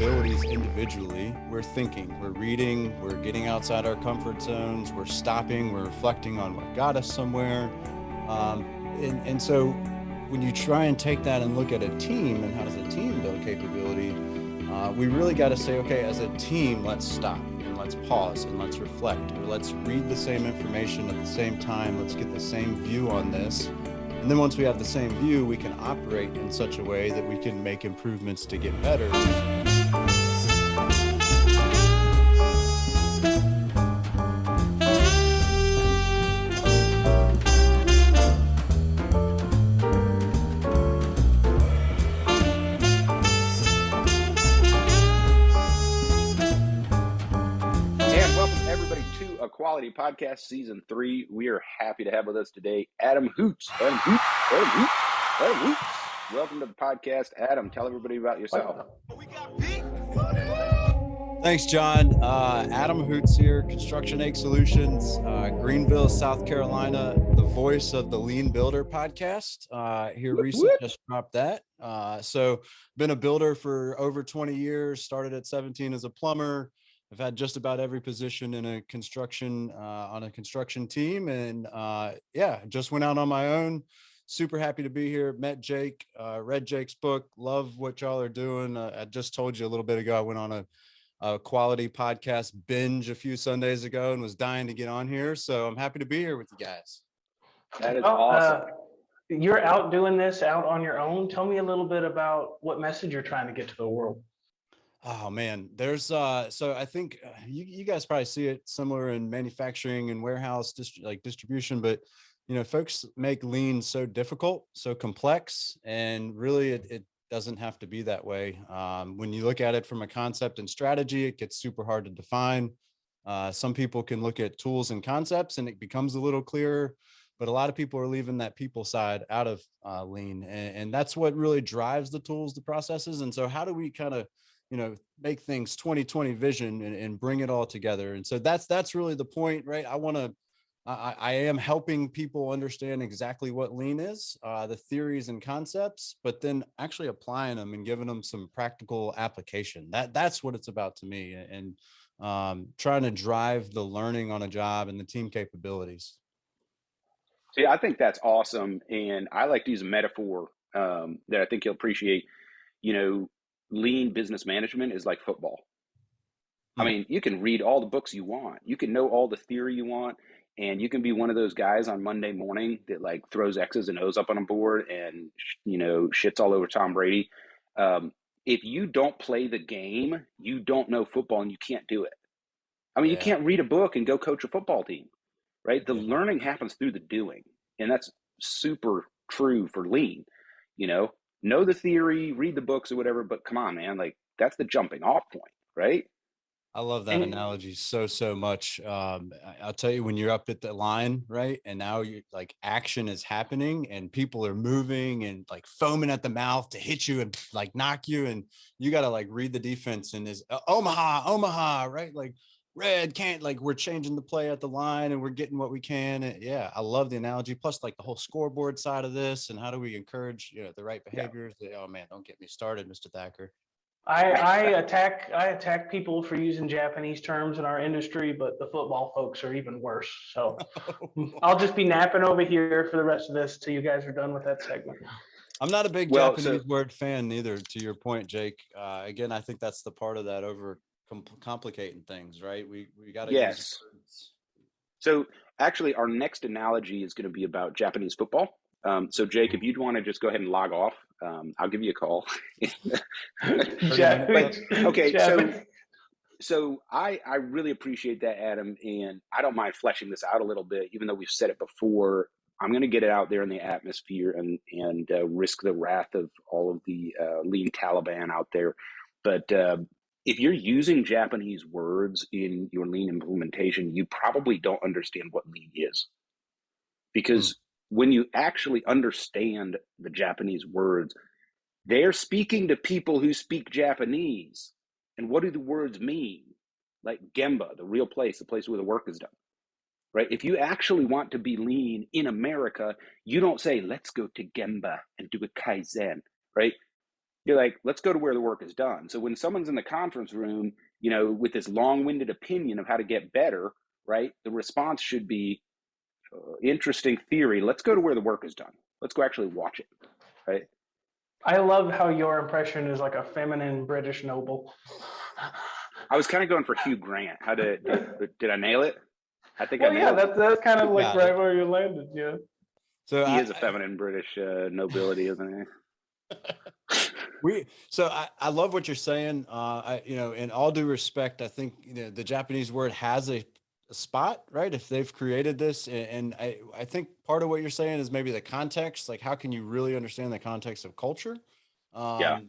capabilities individually. We're thinking, we're reading, we're getting outside our comfort zones, we're stopping, we're reflecting on what got us somewhere. And so when you try and take that and look at a team and how does a team build capability, we really got to say, okay, as a team, let's stop and let's pause and let's reflect, or let's read the same information at the same time. Let's get the same view on this. And then once we have the same view, we can operate in such a way that we can make improvements to get better. Quality Podcast Season 3. We are happy to have with us today Adam Hoots. Adam Hoots. Welcome to the podcast. Adam, tell everybody about yourself. Thanks, John. Adam Hoots here, Construction Egg Solutions, Greenville, South Carolina, the voice of the Lean Builder podcast. Here recently just dropped that. So been a builder for over 20 years, started at 17 as a plumber. I've had just about every position in a construction on a construction team, and just went out on my own. Super happy to be here. Met Jake, read Jake's book. Love what y'all are doing. I just told you a little bit ago, I went on a quality podcast binge a few Sundays ago and was dying to get on here. So I'm happy to be here with you guys. That is awesome. You're out doing this out on your own. Tell me a little bit about what message you're trying to get to the world. Oh man, there's so I think you guys probably see it similar in manufacturing and warehouse distribution, but folks make lean so difficult, so complex, and really it doesn't have to be that way. When you look at it from a concept and strategy, it gets super hard to define. Some people can look at tools and concepts and it becomes a little clearer, but a lot of people are leaving that people side out of lean, and that's what really drives the tools, the processes. And so how do we kind of make things 20/20 vision and bring it all together? And so that's really the point, right? I am helping people understand exactly what lean is, the theories and concepts, but then actually applying them and giving them some practical application. That's what it's about to me, and trying to drive the learning on a job and the team capabilities. See, I think that's awesome. And I like to use a metaphor that I think you'll appreciate. Lean business management is like football. I mean, you can read all the books you want. You can know all the theory you want. And you can be one of those guys on Monday morning that like throws X's and O's up on a board and, shits all over Tom Brady. If you don't play the game, you don't know football and you can't do it. I mean, you can't read a book and go coach a football team, right? The learning happens through the doing. And that's super true for lean, know the theory, read the books or whatever, but come on, man, like that's the jumping off point, right? I love that analogy so much. I'll tell you, when you're up at the line, right, and now you like action is happening and people are moving and like foaming at the mouth to hit you and like knock you, and you got to like read the defense and is Omaha, right? Like red can't, like we're changing the play at the line and we're getting what we can. And I love the analogy. Plus like the whole scoreboard side of this and how do we encourage the right behaviors. Oh man, don't get me started, Mr. Thacker. I attack people for using Japanese terms in our industry, but the football folks are even worse. So I'll just be napping over here for the rest of this till you guys are done with that segment. I'm not a big Japanese word fan neither, to your point, Jake. Again, I think that's the part of that over complicating things, right? We got to use words. So actually our next analogy is going to be about Japanese football. So Jake, if you'd want to just go ahead and log off, I'll give you a call. So I really appreciate that, Adam, and I don't mind fleshing this out a little bit, even though we've said it before. I'm going to get it out there in the atmosphere and risk the wrath of all of the lean Taliban out there. But if you're using Japanese words in your lean implementation, you probably don't understand what lean is. Because when you actually understand the Japanese words, they're speaking to people who speak Japanese. And what do the words mean? Like Gemba, the real place, the place where the work is done. Right? If you actually want to be lean in America, you don't say, let's go to Gemba and do a Kaizen, right? You're like, let's go to where the work is done. So when someone's in the conference room, with this long-winded opinion of how to get better, right? The response should be interesting theory. Let's go to where the work is done. Let's go actually watch it, right? I love how your impression is like a feminine British noble. I was kind of going for Hugh Grant. Did I nail it? I think I Well, yeah, nailed it. that's kind of You like got right it. where you landed. Yeah. So He is a feminine British nobility, isn't I love what you're saying. In all due respect, I think the Japanese word has a spot, right? If they've created this, and I think part of what you're saying is maybe the context. Like, how can you really understand the context of culture? Yeah.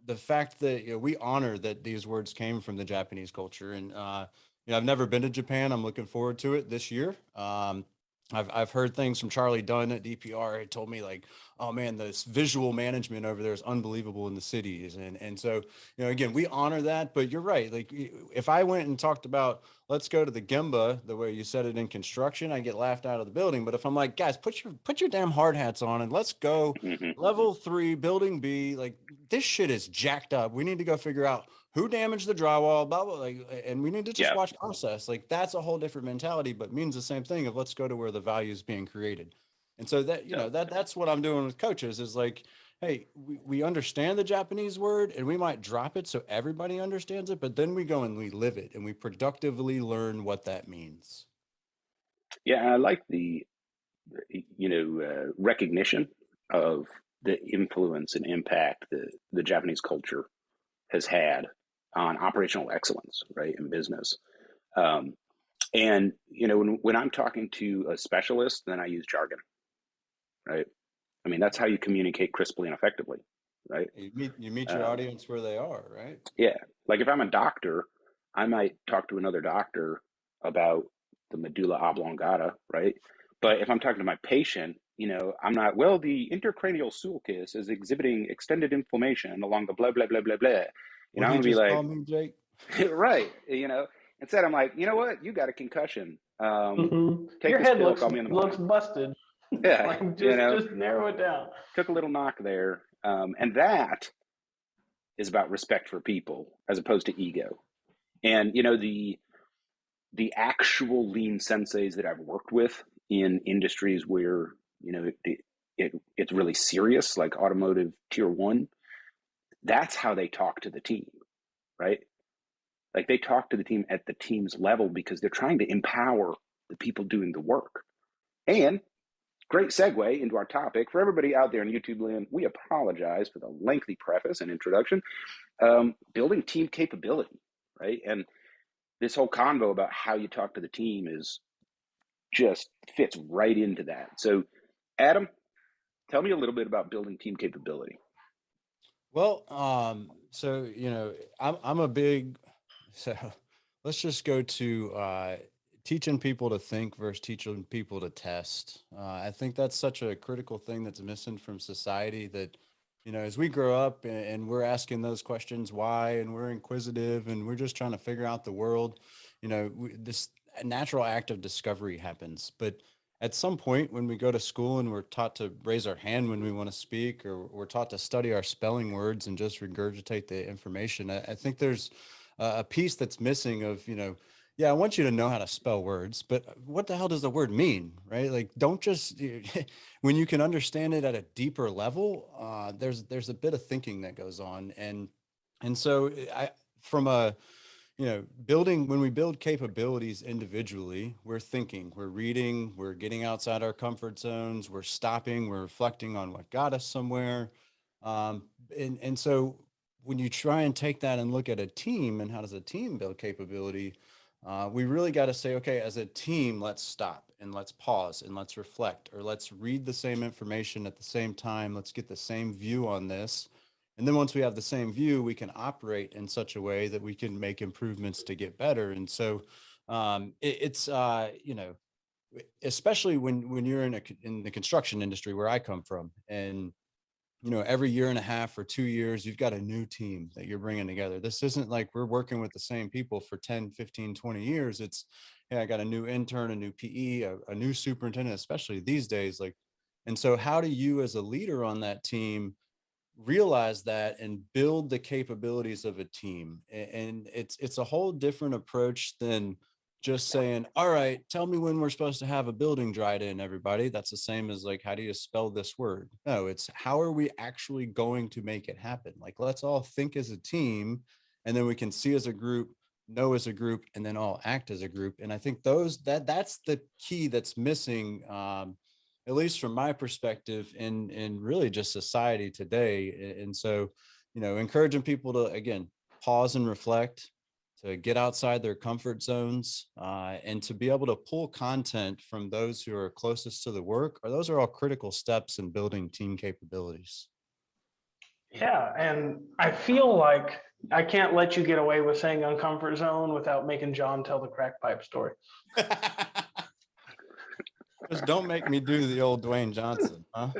The fact that we honor that these words came from the Japanese culture, and I've never been to Japan. I'm looking forward to it this year. I've heard things from Charlie Dunn at DPR. It told me like, oh man, this visual management over there is unbelievable in the cities. And so, again, we honor that, but you're right. Like if I went and talked about, let's go to the Gemba, the way you said it in construction, I get laughed out of the building. But if I'm like, guys, put your damn hard hats on and let's go Hmm. level 3, building B, like this shit is jacked up. We need to go figure out who damaged the drywall, blah, blah, like, and we need to just Yeah. watch process. Like that's a whole different mentality, but means the same thing of let's go to where the value is being created. And so that, Yeah. that's what I'm doing with coaches is like, hey, we understand the Japanese word and we might drop it so everybody understands it, but then we go and we live it and we productively learn what that means. Yeah. And I like the, recognition of the influence and impact the Japanese culture has had on operational excellence, right, in business. Um, and when I'm talking to a specialist, then I use jargon, right? I mean, that's how you communicate crisply and effectively, right? You meet your Um, audience where they are, right? yeah, like if I'm a doctor, I might talk to another doctor about the medulla oblongata, right? But if I'm talking to my patient, I'm not, well, the intercranial sulcus is exhibiting extended inflammation along the blah, blah, blah, blah, blah. What I'm do you going to be just like, call me, Jake? right. Instead I'm like, you know what? You got a concussion. Take Your this head pill, looks call me in the looks morning. busted. Yeah. Like just narrow it down. Took a little knock there. And that is about respect for people as opposed to ego. And, the actual lean senseis that I've worked with in industries where, it's really serious, like automotive tier one, that's how they talk to the team, right? Like they talk to the team at the team's level because they're trying to empower the people doing the work. And great segue into our topic. For everybody out there in YouTube land, we apologize for the lengthy preface and introduction. Building team capability, right? And this whole convo about how you talk to the team is just fits right into that. So, Adam, tell me a little bit about building team capability. Well, so I'm a big so let's just go to teaching people to think versus teaching people to test. I think that's such a critical thing that's missing from society that as we grow up and we're asking those questions why and we're inquisitive and we're just trying to figure out the world, this natural act of discovery happens, but at some point when we go to school and we're taught to raise our hand when we want to speak or we're taught to study our spelling words and just regurgitate the information, I think there's a piece that's missing of yeah, I want you to know how to spell words, but what the hell does the word mean, right? Like don't just when you can understand it at a deeper level, there's a bit of thinking that goes on. And so I from a building, when we build capabilities individually, we're thinking, we're reading, we're getting outside our comfort zones, we're stopping, we're reflecting on what got us somewhere. And so when you try and take that and look at a team and how does a team build capability, we really got to say, okay, as a team, let's stop and let's pause and let's reflect, or let's read the same information at the same time. Let's get the same view on this. And then once we have the same view, we can operate in such a way that we can make improvements to get better. And so it's, especially when you're in the construction industry where I come from, and every year and a half or 2 years, you've got a new team that you're bringing together. This isn't like we're working with the same people for 10, 15, 20 years. It's, hey, I got a new intern, a new PE, a new superintendent, especially these days. Like, and so how do you as a leader on that team realize that and build the capabilities of a team. And it's a whole different approach than just saying, all right, tell me when we're supposed to have a building dried in, everybody. That's the same as like, how do you spell this word? No, it's how are we actually going to make it happen? Like, let's all think as a team, and then we can see as a group, know as a group, and then all act as a group. And I think that's the key that's missing, at least from my perspective, in really just society today. And so, encouraging people to, again, pause and reflect, to get outside their comfort zones, and to be able to pull content from those who are closest to the work, or those are all critical steps in building team capabilities. Yeah, and I feel like I can't let you get away with saying uncomfort zone without making John tell the crack pipe story. Just don't make me do the old Dwayne Johnson, huh?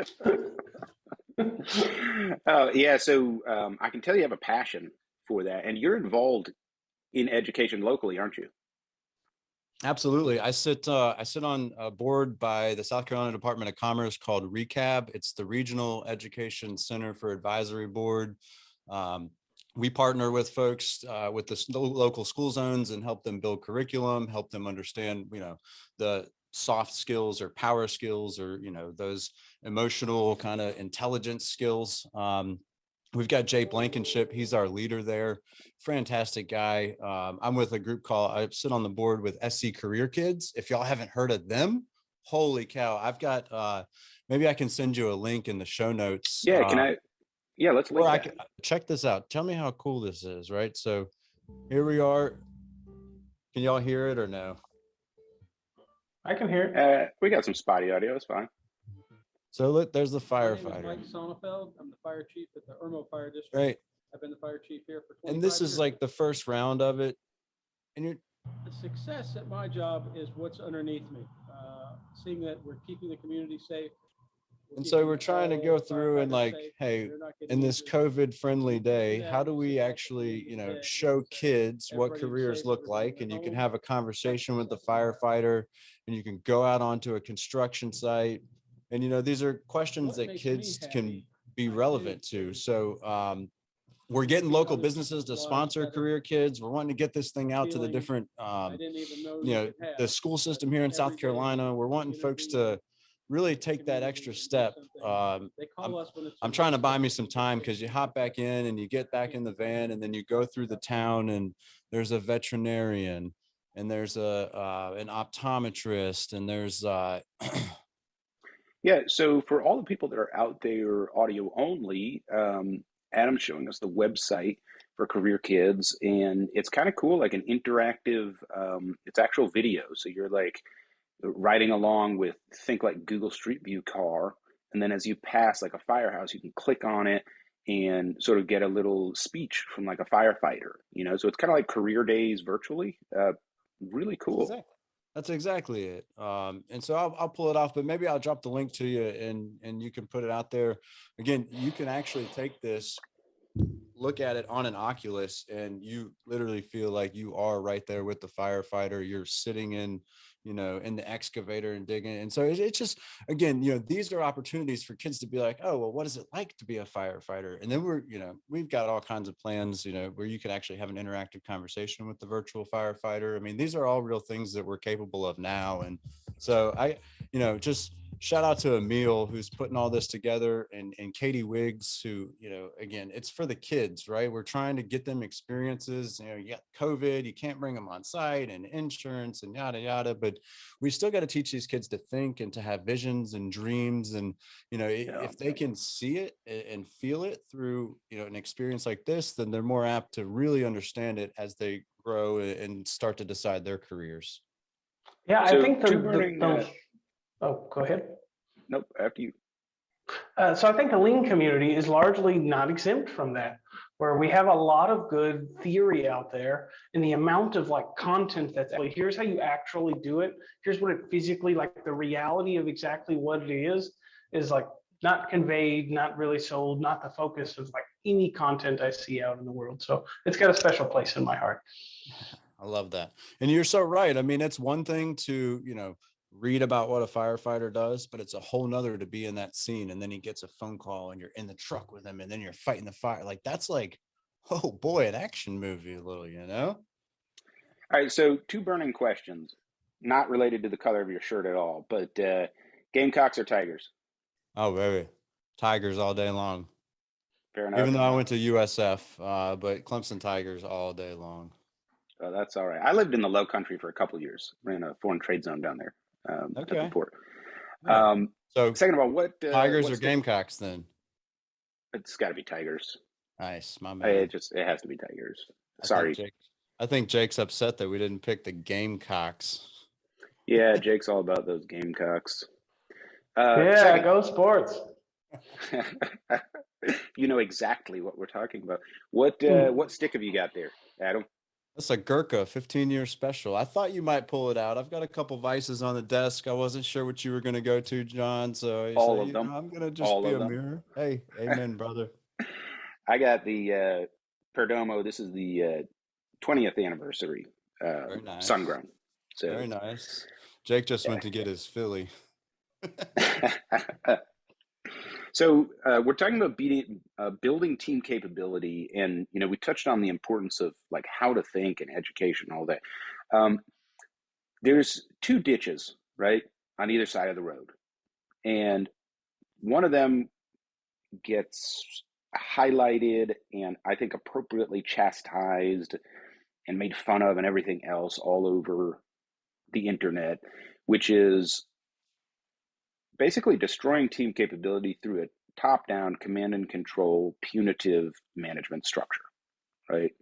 Yeah, so I can tell you have a passion for that, and you're involved in education locally, aren't you? Absolutely. I sit on a board by the South Carolina Department of Commerce called RECAB. It's the Regional Education Center for Advisory Board. We partner with folks with the local school zones and help them build curriculum, help them understand, the soft skills or power skills, or, those emotional kind of intelligence skills. We've got Jay Blankenship. He's our leader there. Fantastic guy. I'm with a group I sit on the board with SC Career Kids. If y'all haven't heard of them, holy cow. I've got, maybe I can send you a link in the show notes. Yeah, yeah, let's link that. Check this out. Tell me how cool this is, right? So here we are. Can y'all hear it or no? I can hear it. We got some spotty audio. It's fine. So look, there's the firefighter. My name is Mike Sonnefeld. I'm the fire chief at the Irmo Fire District. Right. I've been the fire chief here for 25 And this years. is like the first round of it. And The success at my job is what's underneath me. Seeing that we're keeping the community safe. And so we're trying to go through and like, hey, in this COVID friendly day, how do we actually, show kids what careers look like? And you can have a conversation with the firefighter, and you can go out onto a construction site. And, these are questions that kids can be relevant to. So we're getting local businesses to sponsor Career Kids. We're wanting to get this thing out to the different, the school system here in South Carolina. We're wanting folks to really take that extra step. I'm trying to buy me some time, because you hop back in and you get back in the van, and then you go through the town, and there's a veterinarian, and there's an optometrist, and there's Yeah, so for all the people that are out there audio only, Adam's showing us the website for Career Kids, and it's kind of cool, like an interactive, it's actual video. So you're like riding along with, think like Google Street View car, and then as you pass like a firehouse, you can click on it and sort of get a little speech from like a firefighter, so it's kind of like career days virtually. Really cool. That's exactly it. And so I'll pull it off, but maybe I'll drop the link to you, and you can put it out there. Again, you can actually take this, look at it on an Oculus, and you literally feel like you are right there with the firefighter. You're sitting in the excavator and digging. And so it's just, again, these are opportunities for kids to be like, oh, well, what is it like to be a firefighter? And then we've got all kinds of plans, where you can actually have an interactive conversation with the virtual firefighter. I mean, these are all real things that we're capable of now. And so just shout out to Emil, who's putting all this together, and Katie Wiggs, who, again, it's for the kids, right? We're trying to get them experiences. You got COVID, you can't bring them on site, and insurance and yada, yada, but we still got to teach these kids to think and to have visions and dreams. And, if they can see it and feel it through, an experience like this, then they're more apt to really understand it as they grow and start to decide their careers. Yeah, So I think Oh, go ahead. Nope, after you. So I think the lean community is largely not exempt from that, where we have a lot of good theory out there, and the amount of like content that's actually, here's how you actually do it. Here's what it physically, like the reality of exactly what it is like not conveyed, not really sold, not the focus of like any content I see out in the world. So it's got a special place in my heart. I love that. And you're so right. I mean, it's one thing to, read about what a firefighter does, but it's a whole nother to be in that scene. And then he gets a phone call and you're in the truck with him and then you're fighting the fire. Like that's like, oh boy, an action movie a little, you know? All right, so two burning questions, not related to the color of your shirt at all, but Gamecocks or Tigers? Oh, baby. Tigers all day long. Fair enough. Even though I went to USF, but Clemson Tigers all day long. Oh, that's all right. I lived in the Low Country for a couple of years. Ran a foreign trade zone down there at the Okay. port. Yeah. So Second of all, Tigers what or Gamecocks then? It's got to be Tigers. Nice, my man. It has to be Tigers. Sorry. I think Jake's upset that we didn't pick the Gamecocks. Yeah, Jake's all about those Gamecocks. Yeah, go sports. You know exactly what we're talking about. What stick have you got there, Adam? That's a Gurkha 15-year special. I thought you might pull it out. I've got a couple vices on the desk. I wasn't sure what you were going to go to, John. So All of them. I'm going to just be a mirror. Hey, amen, brother. I got the Perdomo. This is the 20th anniversary. Very nice. Sun-grown. So very nice. Jake just went to get his Philly. So we're talking about building team capability, and we touched on the importance of like how to think and education and all that. There's two ditches, right, on either side of the road, and one of them gets highlighted and I think appropriately chastised and made fun of and everything else all over the internet, which is basically destroying team capability through a top-down command and control punitive management structure, right?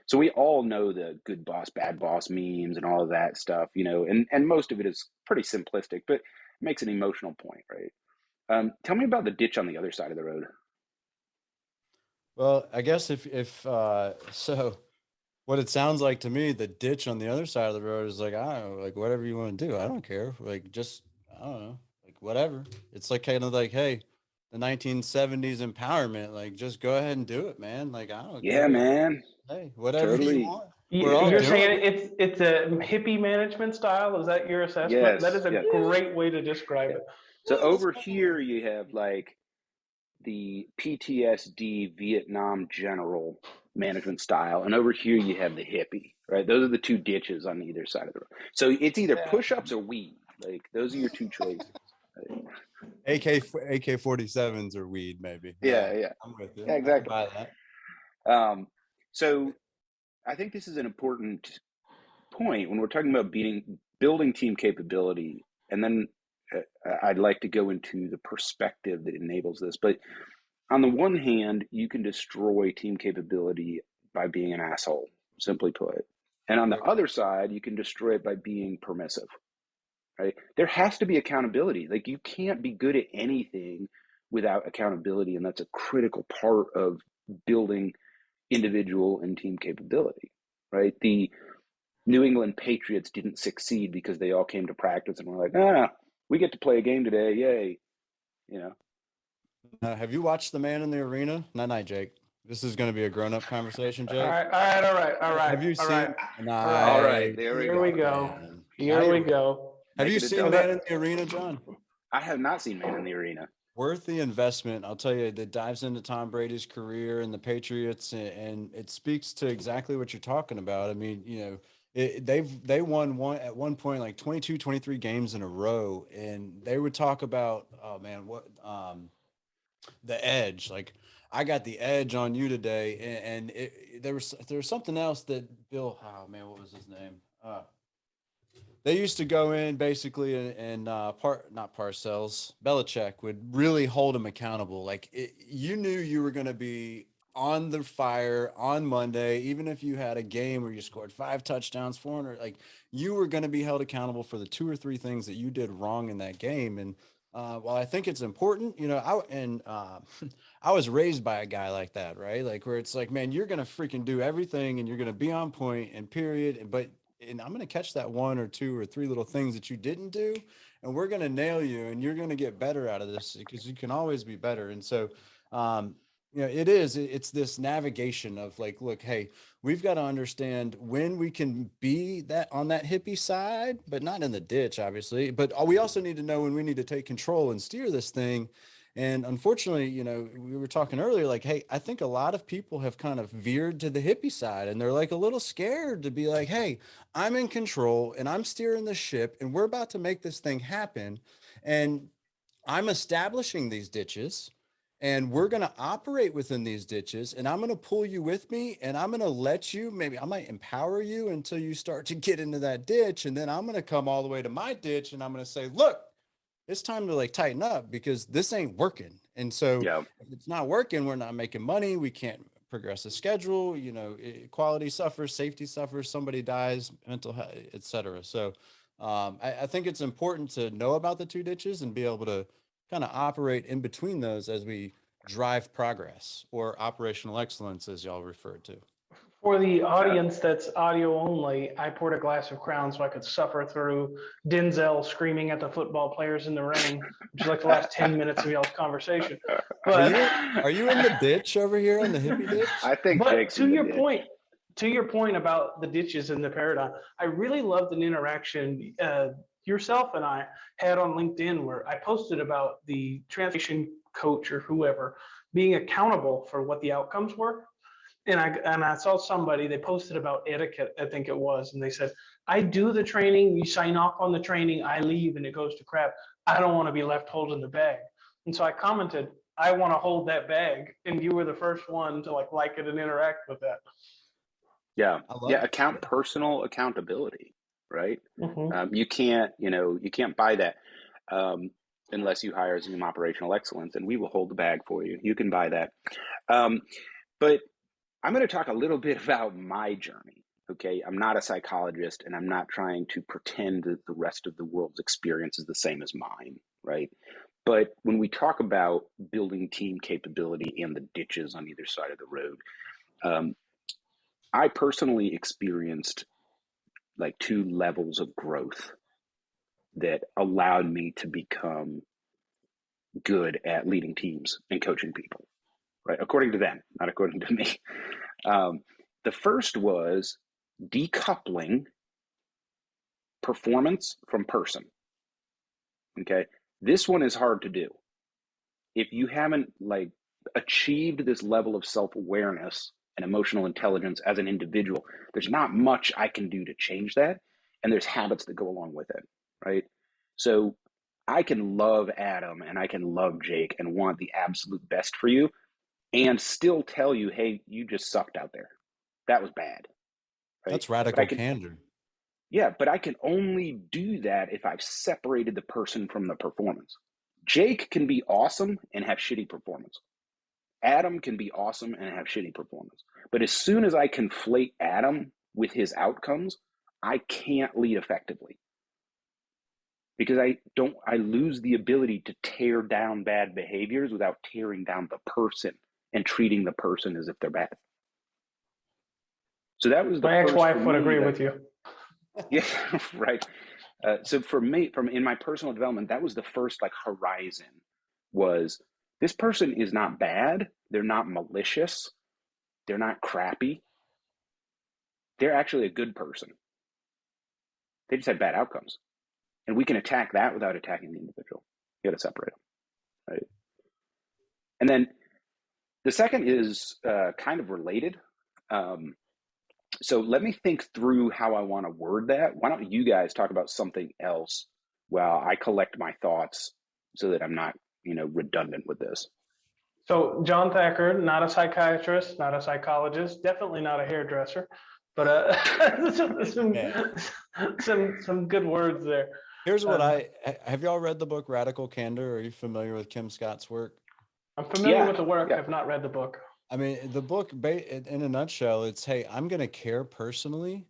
So we all know the good boss, bad boss memes and all of that stuff, and most of it is pretty simplistic, but makes an emotional point, right? Tell me about the ditch on the other side of the road. Well, I guess so what it sounds like to me, the ditch on the other side of the road is like, I don't know, like whatever you want to do. I don't care. Like, just, I don't know, like whatever. It's like kind of like, hey, the 1970s empowerment, like just go ahead and do it, man. Like, I don't care. Yeah, man. Hey, whatever Totally. you want. You're saying it's a hippie management style? Is that your assessment? Yes, that is a great way to describe it. So over here you have like the PTSD Vietnam general management style, and over here you have the hippie, right? Those are the two ditches on either side of the road. So it's either push-ups or weed. Like those are your two choices. AK-47s or weed, maybe. Yeah. I'm with you. Yeah, exactly. I can buy that. So I think this is an important point when we're talking about building team capability, and then I'd like to go into the perspective that enables this. But on the one hand, you can destroy team capability by being an asshole, simply put. And on the other side, you can destroy it by being permissive, right? There has to be accountability. Like you can't be good at anything without accountability. And that's a critical part of building individual and team capability, right? The New England Patriots didn't succeed because they all came to practice and were like, we get to play a game today. Yay. Have you watched The Man in the Arena? Night, Jake. This is going to be a grown-up conversation, Jake. All right. Have you seen? All right, Here we go. Have you seen Man in the Arena, John? I have not seen Man in the Arena. Worth the investment. I'll tell you, that dives into Tom Brady's career and the Patriots, and it speaks to exactly what you're talking about. I mean, they won at one point like 22, 23 games in a row, and they would talk about, oh man, what the edge. Like, I got the edge on you today, and there was something else that Bill. Oh man, what was his name? They used to go in basically and not Parcells, Belichick would really hold him accountable. Like you knew you were going to be on the fire on Monday, even if you had a game where you scored 5 touchdowns, 400, like you were going to be held accountable for the 2 or 3 things that you did wrong in that game. And while I think it's important, I was raised by a guy like that, right? Like where it's like, man, you're going to freaking do everything and you're going to be on point and period. And I'm going to catch that 1 or 2 or 3 little things that you didn't do. And we're going to nail you and you're going to get better out of this because you can always be better. And so Yeah, it is. It's this navigation of like, look, hey, we've got to understand when we can be that on that hippie side, but not in the ditch, obviously. But we also need to know when we need to take control and steer this thing. And unfortunately, we were talking earlier, like, hey, I think a lot of people have kind of veered to the hippie side and they're like a little scared to be like, hey, I'm in control and I'm steering the ship and we're about to make this thing happen. And I'm establishing these ditches and we're going to operate within these ditches and I'm going to pull you with me and I'm going to let you, maybe I might empower you until you start to get into that ditch. And then I'm going to come all the way to my ditch and I'm going to say, look, it's time to like tighten up because this ain't working. And so Yeah. if it's not working, we're not making money. We can't progress the schedule, quality suffers, safety suffers, somebody dies, mental health, et cetera. So I think it's important to know about the two ditches and be able to kind of operate in between those as we drive progress or operational excellence, as y'all refer to. For the audience that's audio only, I poured a glass of Crown so I could suffer through Denzel screaming at the football players in the rain, which is like the last 10 minutes of y'all's conversation. But Are you in the ditch over here on the hippie ditch? I think but Jake's to in the your ditch. point, about the ditches and the paradigm, I really loved an interaction yourself and I had on LinkedIn where I posted about the translation coach or whoever being accountable for what the outcomes were. And I saw somebody, they posted about etiquette, I think it was, and they said, I do the training, you sign off on the training, I leave and it goes to crap. I don't want to be left holding the bag. And so I commented, I want to hold that bag. And you were the first one to like it and interact with that. Yeah. I love Yeah. it. Personal accountability, right? Mm-hmm. You can't buy that unless you hire Zoom operational excellence, and we will hold the bag for you. You can buy that. But I'm going to talk a little bit about my journey. Okay. I'm not a psychologist and I'm not trying to pretend that the rest of the world's experience is the same as mine. Right. But when we talk about building team capability and the ditches on either side of the road, I personally experienced like two levels of growth that allowed me to become good at leading teams and coaching people, right? According to them, not according to me. The first was decoupling performance from person. Okay. This one is hard to do. If you haven't like achieved this level of self-awareness and emotional intelligence as an individual, there's not much I can do to change that. And there's habits that go along with it. Right. So I can love Adam and I can love Jake and want the absolute best for you and still tell you, hey, you just sucked out there. That was bad. Right. That's But I radical can, candor. yeah, but I can only do that if I've separated the person from the performance. Jake can be awesome and have shitty performance. Adam can be awesome and have shitty performance. But as soon as I conflate Adam with his outcomes, I can't lead effectively because I lose the ability to tear down bad behaviors without tearing down the person and treating the person as if they're bad. So that was the My first for ex-wife would me. agree Like, with you. yeah, right. So for me, in my personal development, that was the first like horizon was this person is not bad. They're not malicious. They're not crappy. They're actually a good person. They just had bad outcomes. And we can attack that without attacking the individual. You got to separate them, right? And then the second is kind of related. So let me think through how I want to word that. Why don't you guys talk about something else while I collect my thoughts so that I'm not, redundant with this. So John Thacker, not a psychiatrist, not a psychologist, definitely not a hairdresser, but some good words there. Here's what have y'all read the book Radical Candor? Are you familiar with Kim Scott's work? I'm familiar with the work. Yeah. I've not read the book. I mean, the book, in a nutshell, it's, hey, I'm going to care personally,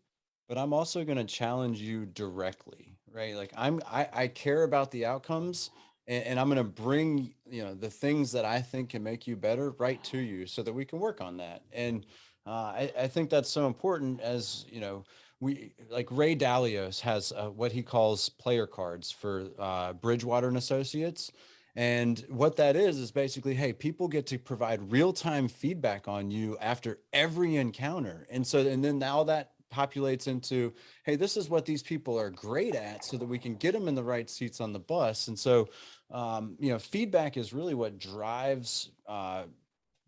but I'm also going to challenge you directly, right? Like I care about the outcomes and I'm going to bring, the things that I think can make you better right to you so that we can work on that. And I think that's so important as, we like Ray Dalio has what he calls player cards for Bridgewater and Associates. And what that is basically, hey, people get to provide real-time feedback on you after every encounter. And so, and then now that populates into, hey, this is what these people are great at so that we can get them in the right seats on the bus. And so, feedback is really what drives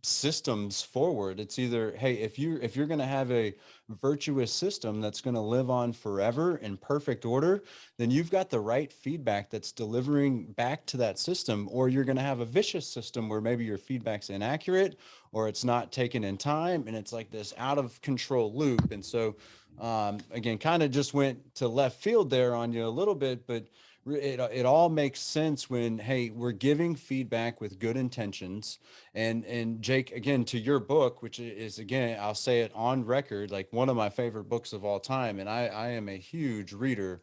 systems forward. It's either, hey, if you're going to have a virtuous system that's going to live on forever in perfect order, then you've got the right feedback that's delivering back to that system, or you're going to have a vicious system where maybe your feedback's inaccurate or it's not taken in time, and it's like this out of control loop. And so again, kind of just went to left field there on you a little bit, but it all makes sense when, hey, we're giving feedback with good intentions. And Jake, again, to your book, which is, again, I'll say it on record, like one of my favorite books of all time, and I am a huge reader.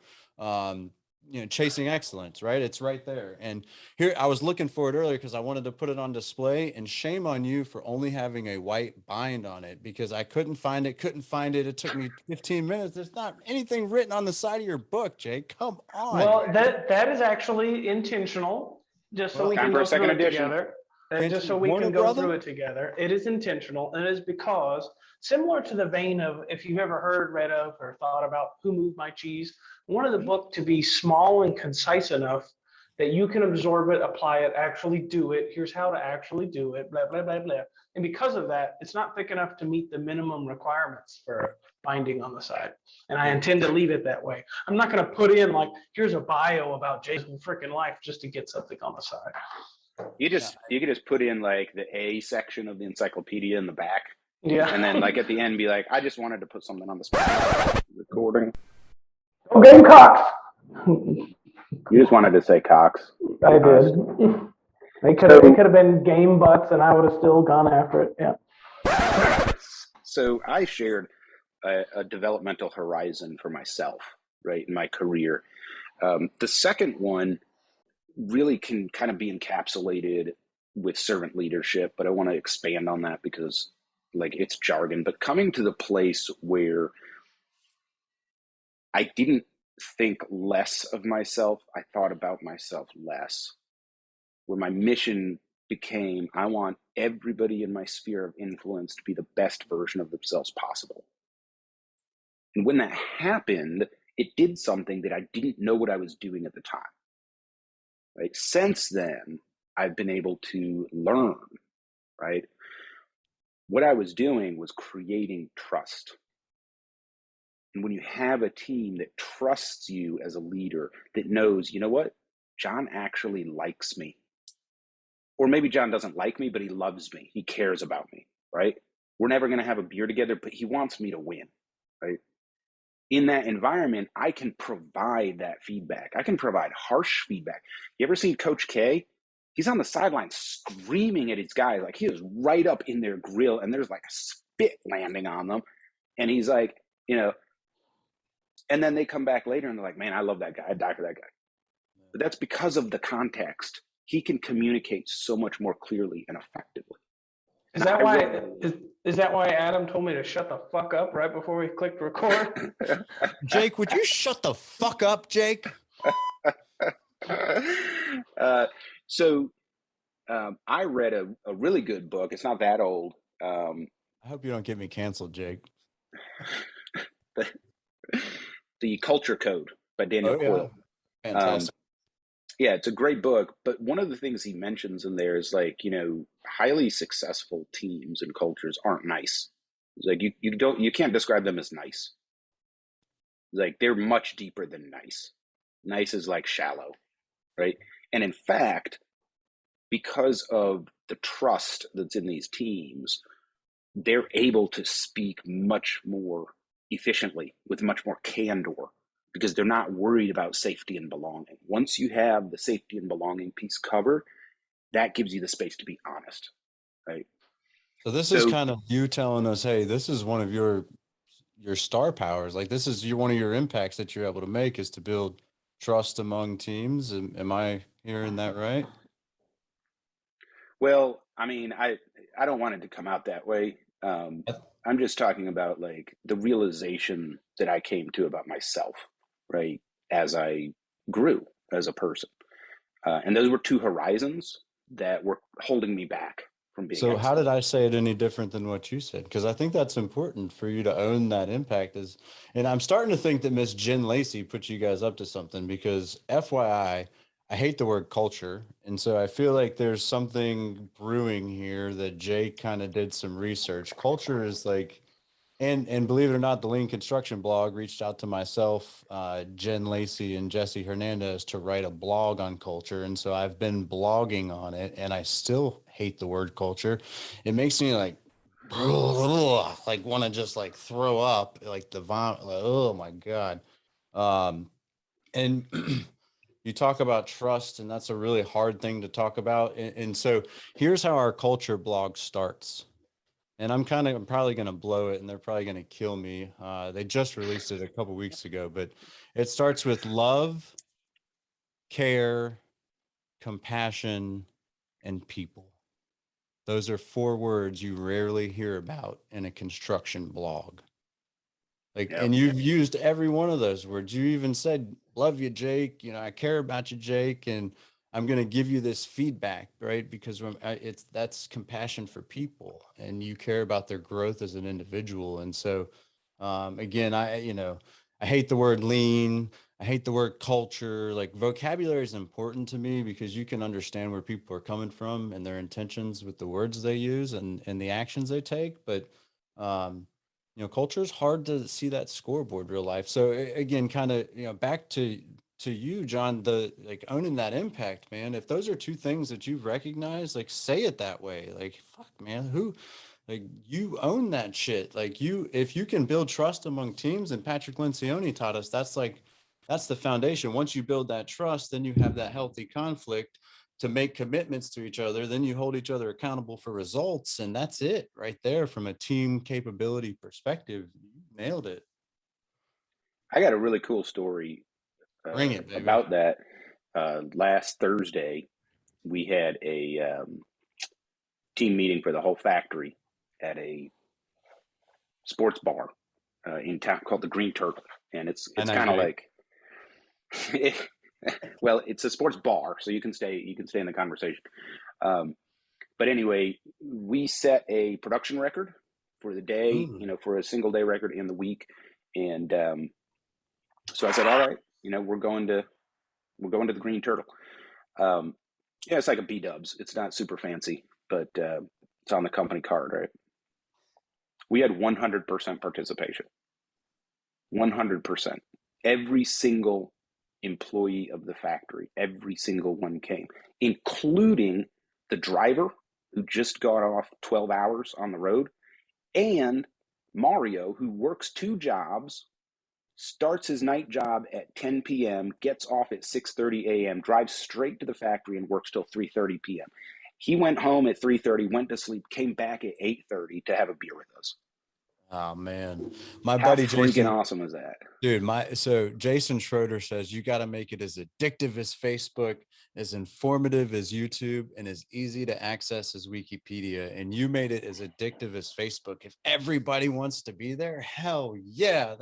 Chasing excellence, right? It's right there. And here, I was looking for it earlier because I wanted to put it on display, and shame on you for only having a white bind on it, because I couldn't find it. It took me 15 minutes. There's not anything written on the side of your book, Jake. Come on. Well, that is actually intentional, just so Well, we time can for a go through second it edition. together. Can't Just you so we Warner can go Brother? through it together. It is intentional, and it is because, similar to the vein of, if you've ever heard, read of, or thought about Who Moved My Cheese, I wanted the book to be small and concise enough that you can absorb it, apply it, actually do it. Here's how to actually do it, blah, blah, blah, blah. And because of that, it's not thick enough to meet the minimum requirements for binding on the side. And I intend to leave it that way. I'm not going to put in like, here's a bio about Jason freaking life just to get something on the side. You could just put in like the A section of the encyclopedia in the back. Yeah. And then like at the end be like, I just wanted to put something on the spot recording. Oh, Gamecocks. You just wanted to say Cox. I did. It could have been game butts, and I would have still gone after it. Yeah. So I shared a developmental horizon for myself, right, in my career. The second one really can kind of be encapsulated with servant leadership, but I want to expand on that because like it's jargon, but coming to the place where I didn't think less of myself, I thought about myself less, where my mission became, I want everybody in my sphere of influence to be the best version of themselves possible. And when that happened, it did something that I didn't know what I was doing at the time. Right? Since then, I've been able to learn, right? What I was doing was creating trust. And when you have a team that trusts you as a leader, that knows, you know what, John actually likes me. Or maybe John doesn't like me, but he loves me. He cares about me, right? We're never going to have a beer together, but he wants me to win, right? In that environment, I can provide that feedback. I can provide harsh feedback. You ever seen Coach K? He's on the sideline screaming at his guys, like he is right up in their grill, and there's like a spit landing on them. And he's like, and then they come back later and they're like, man, I love that guy. I'd die for that guy. But that's because of the context. He can communicate so much more clearly and effectively. Is that why Adam told me to shut the fuck up right before we clicked record? Jake, would you shut the fuck up, Jake? I read a really good book. It's not that old. I hope you don't get me canceled, Jake. The Culture Code by Daniel Coyle. Fantastic. Yeah, it's a great book. But one of the things he mentions in there is like, highly successful teams and cultures aren't nice. It's like you can't describe them as nice. It's like they're much deeper than nice. Nice is like shallow, right? And in fact, because of the trust that's in these teams, they're able to speak much more efficiently with much more candor because they're not worried about safety and belonging. Once you have the safety and belonging piece covered, that gives you the space to be honest, right? So this is kind of you telling us, hey, this is one of your star powers. Like this is one of your impacts that you're able to make is to build trust among teams. Am I hearing that right? Well, I mean, I don't want it to come out that way. I'm just talking about like the realization that I came to about myself, right? As I grew as a person. And those were two horizons that were holding me back from being So how excellent. did I say it any different than what you said? Because I think that's important for you to own that impact is, and I'm starting to think that Miss Jen Lacey put you guys up to something because FYI, I hate the word culture. And so I feel like there's something brewing here that Jay kind of did some research. Culture is like, and believe it or not, the Lean Construction blog reached out to myself, Jen Lacey, and Jesse Hernandez to write a blog on culture. And so I've been blogging on it, and I still hate the word culture. It makes me like want to just like throw up, like the vomit. Like, oh my God. And you talk about trust, and that's a really hard thing to talk about. And so here's how our culture blog starts. And I'm probably going to blow it and they're probably going to kill me. They just released it a couple weeks ago, but it starts with love, care, compassion, and people. Those are 4 words you rarely hear about in a construction blog. Like, Yep. and you've used every one of those words. You even said, love you, Jake. I care about you, Jake. And I'm going to give you this feedback, right? Because that's compassion for people and you care about their growth as an individual. And so, again, I hate the word lean. I hate the word culture. Like vocabulary is important to me because you can understand where people are coming from and their intentions with the words they use and the actions they take. But, culture is hard to see that scoreboard real life. So again, kind of, back to you, John, the like owning that impact, man. If those are 2 things that you've recognized, like say it that way. Like, fuck, man, like you own that shit. Like if you can build trust among teams, and Patrick Lencioni taught us, that's the foundation. Once you build that trust, then you have that healthy conflict to make commitments to each other. Then you hold each other accountable for results. And that's it right there from a team capability perspective. You nailed it. I got a really cool story Bring it, baby. about that. Last Thursday, we had a team meeting for the whole factory at a sports bar in town called the Green Turtle, and it's kind of like, well, it's a sports bar, so you can stay in the conversation. But anyway, we set a production record for the day, for a single day record in the week, and so I said, all right, we're going to the Green Turtle. Yeah, it's like a B-dubs. It's not super fancy, but it's on the company card, right? We had 100% participation. 100%. Every single employee of the factory, every single one came, including the driver who just got off 12 hours on the road, and Mario, who works 2 jobs, starts his night job at 10 p.m., gets off at 6:30 a.m., drives straight to the factory and works till 3:30 p.m. He went home at 3:30, went to sleep, came back at 8:30 to have a beer with us. Oh man, my How buddy freaking Jason, awesome is that? dude, so Jason Schroeder says you got to make it as addictive as Facebook, as informative as YouTube, and as easy to access as Wikipedia. And you made it as addictive as Facebook. If everybody wants to be there, hell yeah,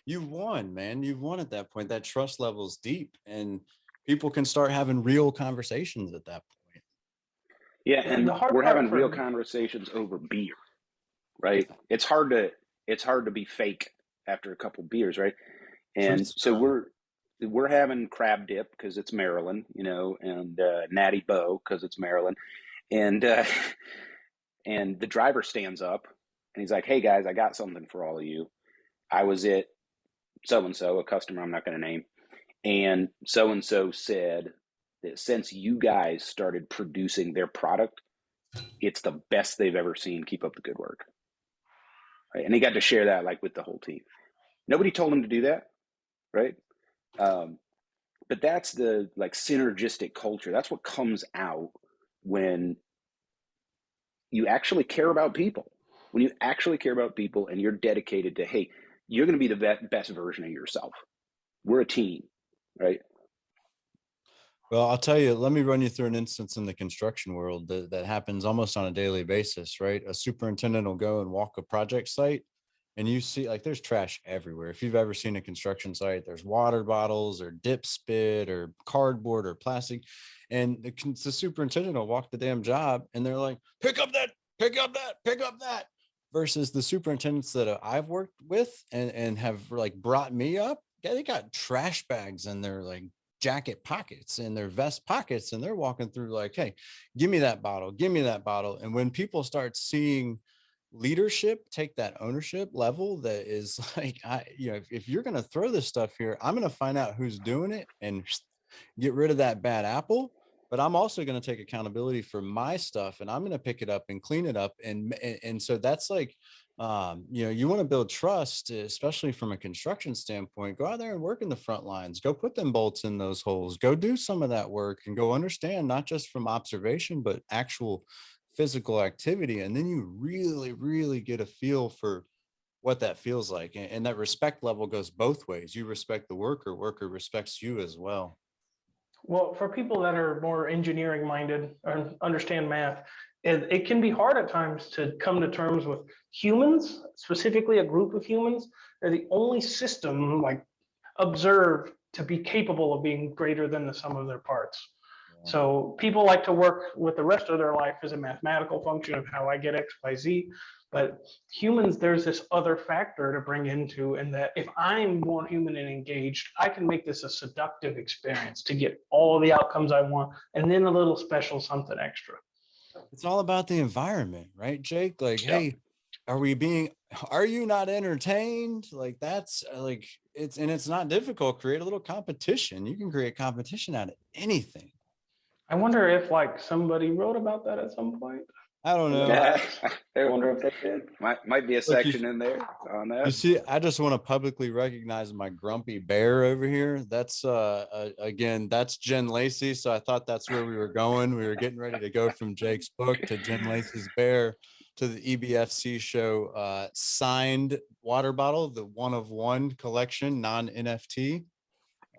you won, man. You've won at that point. That trust level is deep, and people can start having real conversations at that point. Yeah, and we're having real me, conversations over beer, right? It's hard to be fake after a couple beers, right? And so we're having crab dip because it's Maryland, and Natty Boh because it's Maryland, and and the driver stands up and he's like, "Hey guys, I got something for all of you. I was at so and so, a customer I'm not going to name, and so said that since you guys started producing their product, it's the best they've ever seen. Keep up the good work." Right? And he got to share that like with the whole team. Nobody told him to do that, right? But that's the like synergistic culture. That's what comes out when you actually care about people. When you actually care about people and you're dedicated to, hey, you're going to be the best version of yourself. We're a team, right? Well, I'll tell you, let me run you through an instance in the construction world that happens almost on a daily basis, right? A superintendent will go and walk a project site and you see like there's trash everywhere. If you've ever seen a construction site, there's water bottles or dip spit or cardboard or plastic. And the superintendent will walk the damn job and they're like, pick up that, pick up that, pick up that. Versus the superintendents that I've worked with and have like brought me up, yeah, they got trash bags in their like jacket pockets and their vest pockets, and they're walking through like, hey, give me that bottle, give me that bottle. And when people start seeing leadership take that ownership level, that is like, if you're going to throw this stuff here, I'm going to find out who's doing it and get rid of that bad apple. But I'm also going to take accountability for my stuff and I'm going to pick it up and clean it up. And so that's like, you want to build trust, especially from a construction standpoint. Go out there and work in the front lines, go put them bolts in those holes, go do some of that work and go understand, not just from observation, but actual physical activity. And then you really, really get a feel for what that feels like. And that respect level goes both ways. You respect the worker, worker respects you as well. Well, for people that are more engineering minded or understand math, it can be hard at times to come to terms with humans, specifically a group of humans. They're the only system like observed to be capable of being greater than the sum of their parts. So people like to work with the rest of their life as a mathematical function of how I get X, Y, Z. But humans, there's this other factor to bring into, and that if I'm more human and engaged, I can make this a seductive experience to get all the outcomes I want, and then a little special something extra. It's all about the environment, right, Jake? Like, hey, are you not entertained? Like that's like, it's not difficult. Create a little competition. You can create competition out of anything. I wonder if like somebody wrote about that at some point. I don't know. I wonder if they did. Might be a section in there on that. You see, I just want to publicly recognize my grumpy bear over here. That's again, that's Jen Lacey. So I thought that's where we were going. We were getting ready to go from Jake's book to Jen Lacey's bear to the EBFC show signed water bottle, the one of one collection, non-NFT.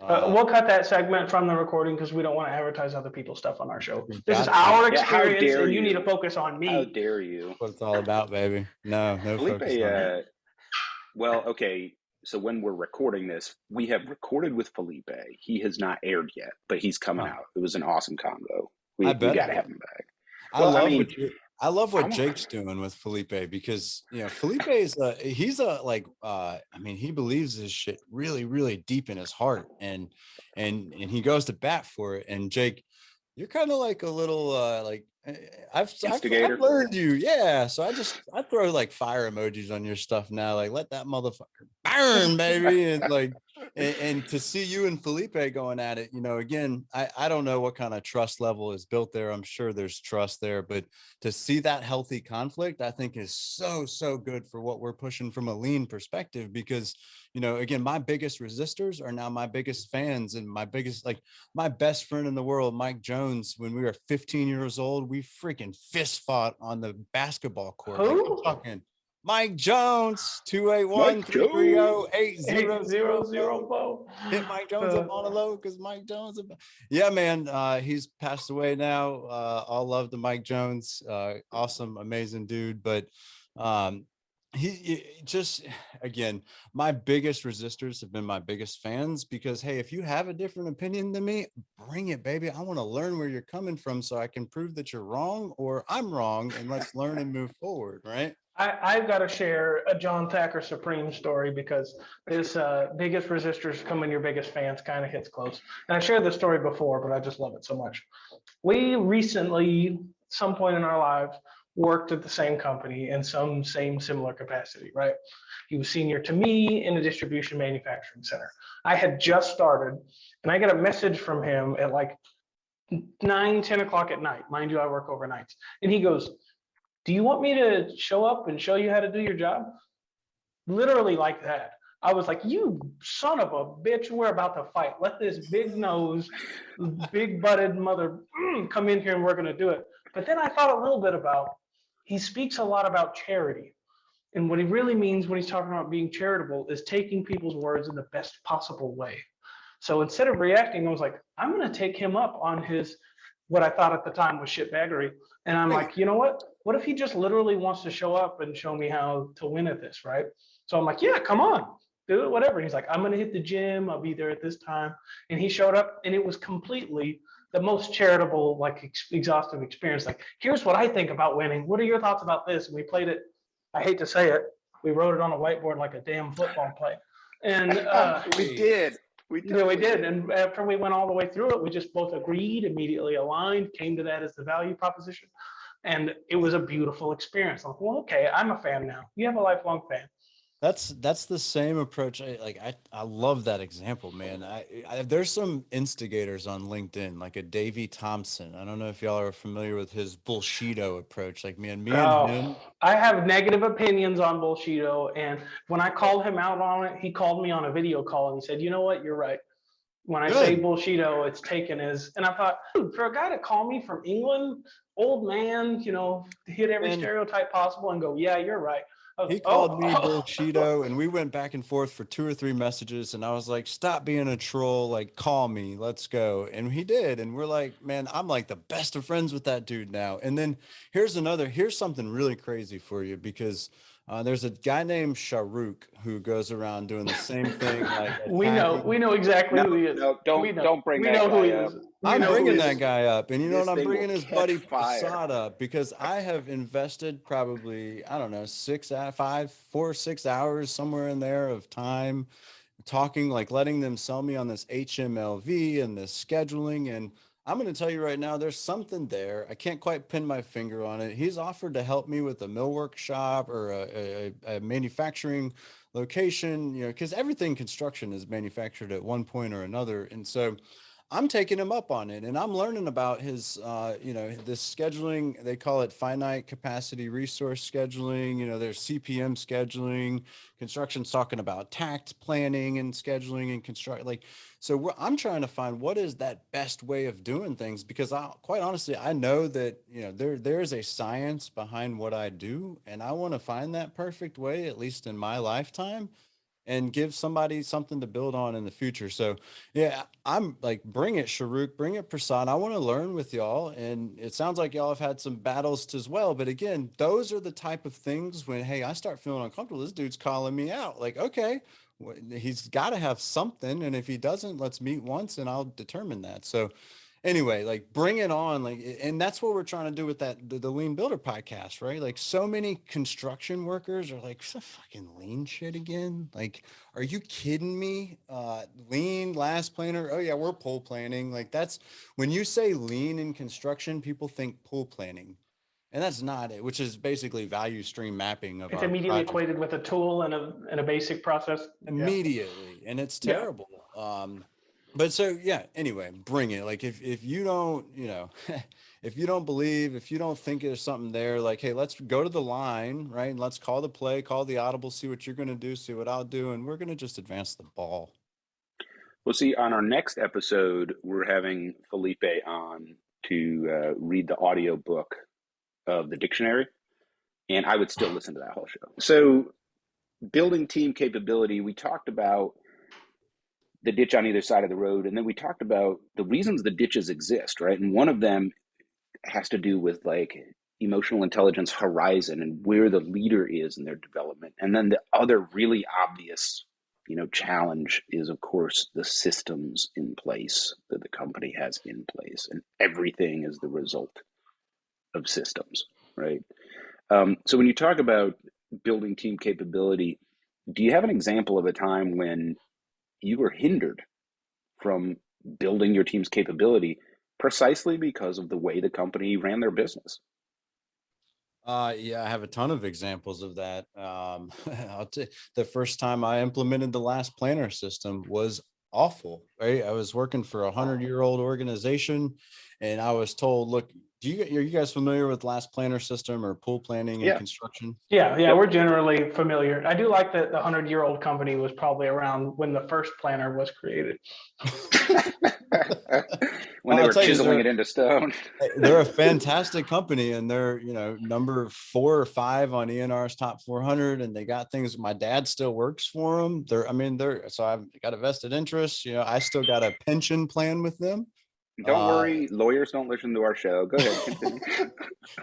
We'll cut that segment from the recording because we don't want to advertise other people's stuff on our show. This is our experience, and you need to focus on me. How dare you? That's what it's all about, baby. No Felipe, focus on well, okay. So when we're recording this, we have recorded with Felipe. He has not aired yet, but he's coming out. It was an awesome combo. We got to have him back. I love what Jake's doing with Felipe, because Felipe is he believes this shit really, really deep in his heart, and he goes to bat for it. And Jake, you're kind of like a little I've learned you, yeah. So I throw like fire emojis on your stuff now, like let that motherfucker burn, baby, and like and to see you and Felipe going at it, again, I don't know what kind of trust level is built there. I'm sure there's trust there, but to see that healthy conflict, I think is so good for what we're pushing from a lean perspective, because again, my biggest resistors are now my biggest fans, and my best friend in the world, Mike Jones. When we were 15 years old, we freaking fist fought on the basketball court. Like, I'm talking Mike Jones, 281-330-8000. Hit Mike Jones up on the low because Mike Jones. Yeah, man. He's passed away now. All love to Mike Jones. Awesome, amazing dude. But he just, again, my biggest resistors have been my biggest fans, because hey, if you have a different opinion than me, bring it, baby. I want to learn where you're coming from so I can prove that you're wrong or I'm wrong, and let's learn and move forward, right? I've got to share a John Thacker Supreme story, because this biggest resistors come in your biggest fans kind of hits close. And I shared this story before, but I just love it so much. We recently, some point in our lives, worked at the same company in some similar capacity, right? He was senior to me in a distribution manufacturing center. I had just started, and I get a message from him at like 9-10 o'clock at night. Mind you, I work overnights. And he goes, do you want me to show up and show you how to do your job? Literally like that. I was like, you son of a bitch, we're about to fight. Let this big nose, big butted mother come in here and we're going to do it. But then I thought a little bit about, he speaks a lot about charity. And what he really means when he's talking about being charitable is taking people's words in the best possible way. So instead of reacting, I was like, I'm going to take him up on his, what I thought at the time was shitbaggery. And I'm like, you know what? What if he just literally wants to show up and show me how to win at this, right? So I'm like, yeah, come on, do it, whatever. He's like, I'm going to hit the gym. I'll be there at this time. And he showed up, and it was completely the most charitable, like exhaustive experience. Like, here's what I think about winning. What are your thoughts about this? And we played it. I hate to say it. We wrote it on a whiteboard like a damn football play. And we did. We totally did. And after we went all the way through it, we just both agreed, immediately aligned, came to that as the value proposition. And it was a beautiful experience. I'm like, well, okay, I'm a fan now. You have a lifelong fan. That's the same approach. I love that example, man. There's some instigators on LinkedIn, like a Davey Thompson. I don't know if y'all are familiar with his bullshido approach. Like me and him. I have negative opinions on bullshido, and when I called him out on it, he called me on a video call and he said, "You know what? You're right. When I say bullshido, it's taken as." And I thought, dude, for a guy to call me from England, old man, hit every stereotype possible and go, "Yeah, you're right." He called me bullshido, and we went back and forth for 2 or 3 messages, and I was like, stop being a troll, like, call me, let's go. And he did, and we're like, man, I'm like the best of friends with that dude now. And then here's something really crazy for you, because there's a guy named Shahrukh who goes around doing the same thing. Like we know exactly who he is. No, don't bring that guy up. I'm bringing that guy up, and you know what? I'm bringing his buddy Prasad up, because I have invested probably, I don't know, 4 or 6 hours, somewhere in there, of time talking, like letting them sell me on this HMLV and this scheduling. And I'm going to tell you right now, there's something there. I can't quite pin my finger on it. He's offered to help me with a millwork shop or a manufacturing location, because everything construction is manufactured at one point or another. And so I'm taking him up on it, and I'm learning about his, this scheduling. They call it finite capacity resource scheduling. There's CPM scheduling. Construction's talking about tact planning and scheduling and construct. I'm trying to find what is that best way of doing things, because quite honestly, I know that, there is a science behind what I do, and I want to find that perfect way, at least in my lifetime, and give somebody something to build on in the future. So yeah, I'm like, bring it, Shahrukh, bring it, Prasad. I want to learn with y'all. And it sounds like y'all have had some battles as well. But again, those are the type of things when, hey, I start feeling uncomfortable, this dude's calling me out. Like, okay, he's got to have something. And if he doesn't, let's meet once and I'll determine that. So anyway, like, bring it on. And that's what we're trying to do with the Lean Builder podcast, right? Like, so many construction workers are like, "What's the fucking lean shit again? Like, are you kidding me? Lean, last planner. Oh yeah, we're pull planning." Like, that's when you say lean in construction, people think pull planning. And that's not it, which is basically value stream mapping of it's our immediately project. equated with a tool and a basic process. Immediately. And it's terrible. But so, yeah, anyway, bring it. Like, if you don't, if you don't believe, if you don't think there's something there, like, hey, let's go to the line, right? And let's call the play, call the audible, see what you're going to do, see what I'll do. And we're going to just advance the ball. Well, see, on our next episode, we're having Felipe on to read the audio book of the dictionary. And I would still listen to that whole show. So building team capability, we talked about the ditch on either side of the road. And then we talked about the reasons the ditches exist, right? And one of them has to do with like emotional intelligence horizon and where the leader is in their development. And then the other really obvious, challenge is, of course, the systems in place that the company has in place. And everything is the result of systems, right? So when you talk about building team capability, do you have an example of a time when you were hindered from building your team's capability precisely because of the way the company ran their business? Yeah, I have a ton of examples of that. I'll tell you, the first time I implemented the last planner system was awful, right? I was working for 100-year-old organization, and I was told, look, are you guys familiar with last planner system or pool planning and construction? Yeah, we're generally familiar. I do like that the 100-year-old company was probably around when the first planner was created. When they were chiseling it into stone. They're a fantastic company, and they're, number 4 or 5 on ENR's top 400, and they got things. My dad still works for them. So I've got a vested interest. I still got a pension plan with them. Don't worry, lawyers don't listen to our show. Go ahead, continue.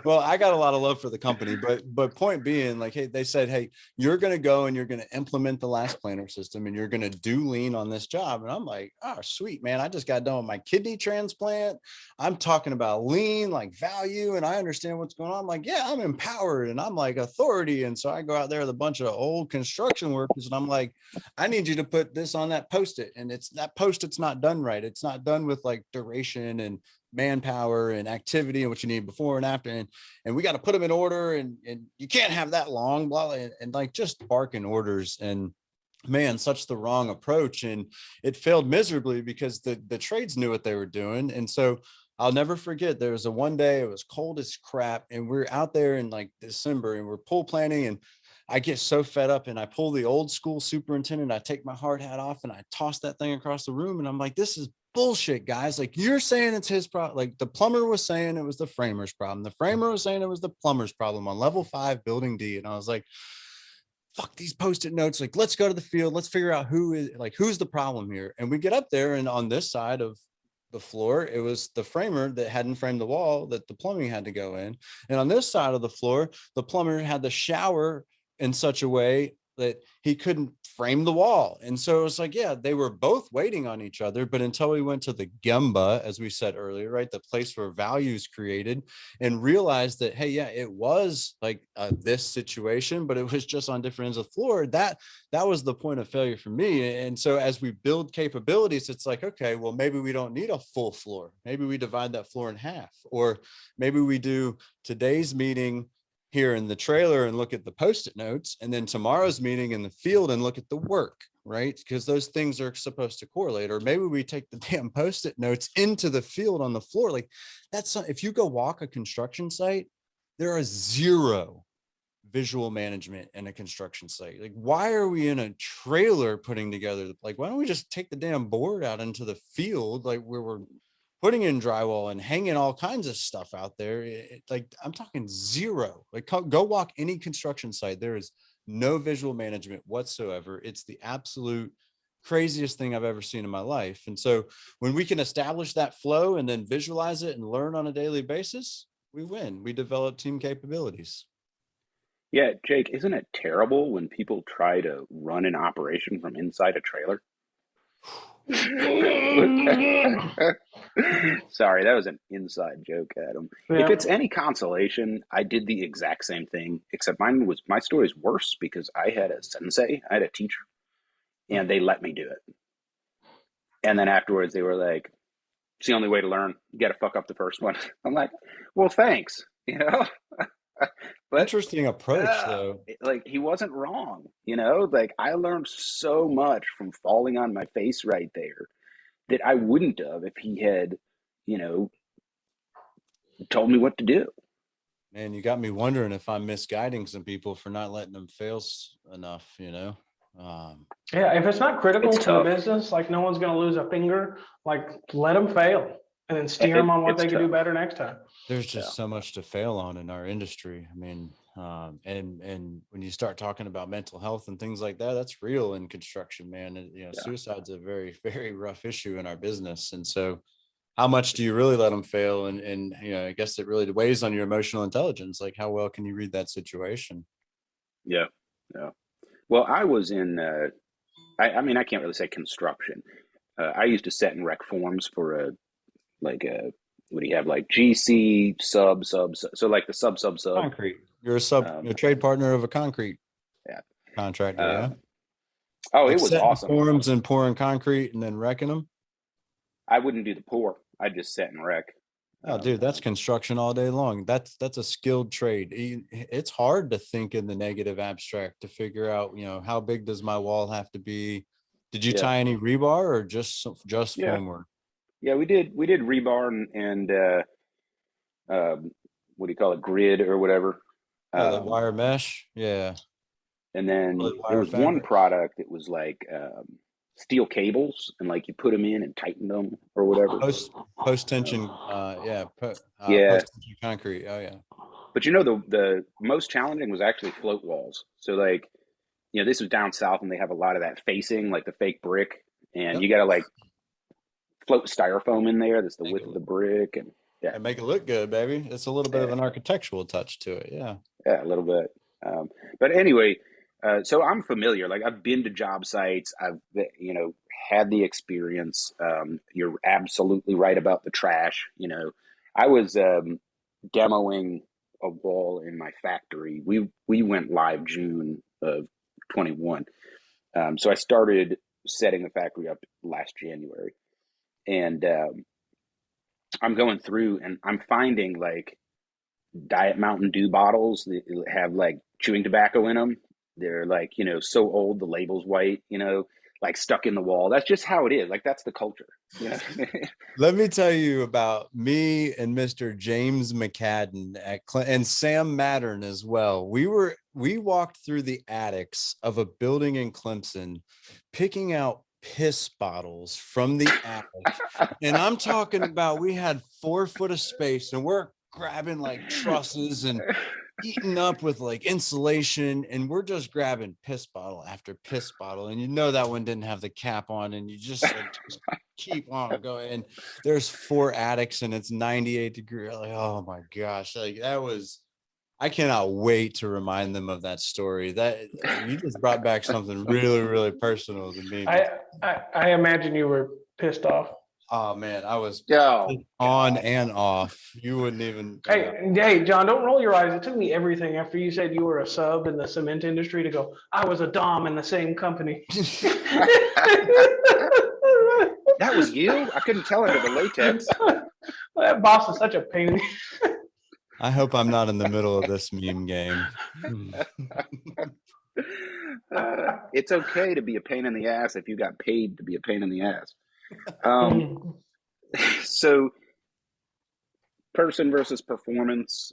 Well, I got a lot of love for the company, but point being, like, hey, they said, hey, you're going to go and you're going to implement the last planner system and you're going to do lean on this job. And I'm like, oh, sweet, man. I just got done with my kidney transplant. I'm talking about lean, like value, and I understand what's going on. I'm like, yeah, I'm empowered and I'm like authority. And so I go out there with a bunch of old construction workers and I'm like, I need you to put this on that Post-it. And it's that Post-it's not done right. It's not done with like duration and manpower and activity and what you need before and after, and we got to put them in order, and you can't have that long, blah, and like just barking orders. And man, such the wrong approach, and it failed miserably because the trades knew what they were doing. And so I'll never forget, there was a one day, it was cold as crap, and we're out there in like December and we're pool planning, and I get so fed up and I pull the old school superintendent. I take my hard hat off and I toss that thing across the room. And I'm like, this is bullshit, guys. Like, you're saying it's his problem. Like, the plumber was saying it was the framer's problem. The framer was saying it was the plumber's problem on level 5, building D. And I was like, fuck these Post-it notes. Like, let's go to the field. Let's figure out who's the problem here. And we get up there, and on this side of the floor, it was the framer that hadn't framed the wall that the plumbing had to go in. And on this side of the floor, the plumber had the shower in such a way that he couldn't frame the wall. And so it's like, yeah, they were both waiting on each other. But until we went to the Gemba, as we said earlier, right, the place where value is created, and realized that, hey, yeah, it was like this situation, but it was just on different ends of the floor. That was the point of failure for me. And so as we build capabilities, it's like, okay, well, maybe we don't need a full floor. Maybe we divide that floor in half, or maybe we do today's meeting here in the trailer and look at the Post-it notes, and then tomorrow's meeting in the field and look at the work, right? Because those things are supposed to correlate. Or maybe we take the damn Post-it notes into the field on the floor. Like, that's if you go walk a construction site, there are zero visual management in a construction site. Like, why are we in a trailer putting together? Like, why don't we just take the damn board out into the field, like where we're putting in drywall and hanging all kinds of stuff out there? Like, I'm talking zero. Like, go walk any construction site. There is no visual management whatsoever. It's the absolute craziest thing I've ever seen in my life. And so when we can establish that flow and then visualize it and learn on a daily basis, we win. We develop team capabilities. Yeah, Jake, isn't it terrible when people try to run an operation from inside a trailer? Sorry, that was an inside joke, Adam. Yeah. If it's any consolation, I did the exact same thing, except my story is worse because I had a sensei, I had a teacher, and they let me do it. And then afterwards, they were like, "It's the only way to learn. You got to fuck up the first one." I'm like, "Well, thanks." You know. But Interesting approach, though. like, he wasn't wrong, you know. Like, I learned so much from falling on my face right there that I wouldn't have if he had, you know, told me what to do. Man, you got me wondering if I'm misguiding some people for not letting them fail enough, you know? Yeah, if it's not critical It's to tough. the business, like no one's going to lose a finger, like let them fail and then steer them on what It's they can do tough. better next time. There's just so much to fail on in our industry. I mean, and when you start talking about mental health and things like that, that's real in construction, man. And, you know, Yeah. suicide's a very, very rough issue in our business. And so how much do you really let them fail? And, you know, I guess it really weighs on your emotional intelligence. Like, how well can you read that situation? Yeah. Yeah. Well, I was in, I mean, I can't really say construction. I used to set and rec forms for what do you have, like GC sub. So like the sub. Concrete. You're you're a trade partner of a concrete Yeah. contractor, yeah? Oh, Like it was setting awesome. forms and pouring concrete and then wrecking them? I wouldn't do the pour. I'd just set and rec. Oh, dude, that's construction all day long. That's a skilled trade. It's hard to think in the negative abstract to figure out, you know, how big does my wall have to be? Did you Yeah. tie any rebar or just Yeah. formwork? Yeah, we did rebar and what do you call it, grid or whatever. Yeah, the wire mesh. Yeah. And then there Wire was one fabric. product that was like steel cables, and like you put them in and tighten them or whatever. Post tension. Yeah. Post tension concrete. Oh yeah. But you know, the most challenging was actually float walls. So like, you know, this was down south and they have a lot of that facing, like the fake brick, and Yep. you got to like float styrofoam in there. That's the Make width it of the brick, and yeah, and make it look good, baby. It's a little bit of yeah, an architectural touch to it. Yeah. yeah, a little bit. But anyway, so I'm familiar. Like I've been to job sites. I've had the experience. You're absolutely right about the trash. I was demoing a wall in my factory. We went live June of 21. So I started setting the factory up last January, and I'm going through and I'm finding like Diet Mountain Dew bottles that have like chewing tobacco in them. They're like, so old, the label's white, like stuck in the wall. That's just how it is. Like that's the culture. Let me tell you about me and Mr. James McCadden and Sam Mattern as well. We walked through the attics of a building in Clemson, picking out piss bottles from the attic. And I'm talking about we had 4 foot of space and we're grabbing like trusses and eaten up with like insulation, and we're just grabbing piss bottle after piss bottle, and that one didn't have the cap on, and you just keep on going. And there's 4 attics and it's 98 degrees. Like, oh my gosh, like I cannot wait to remind them of that story. That you just brought back something really, really personal to me. I imagine you were pissed off. Oh man, I was on and off. You wouldn't even. Hey, John, don't roll your eyes. It took me everything after you said you were a sub in the cement industry to go, I was a dom in the same company. That was you? I couldn't tell under the latex. That boss is such a pain in the I hope I'm not in the middle of this meme game. It's okay to be a pain in the ass if you got paid to be a pain in the ass. So person versus performance,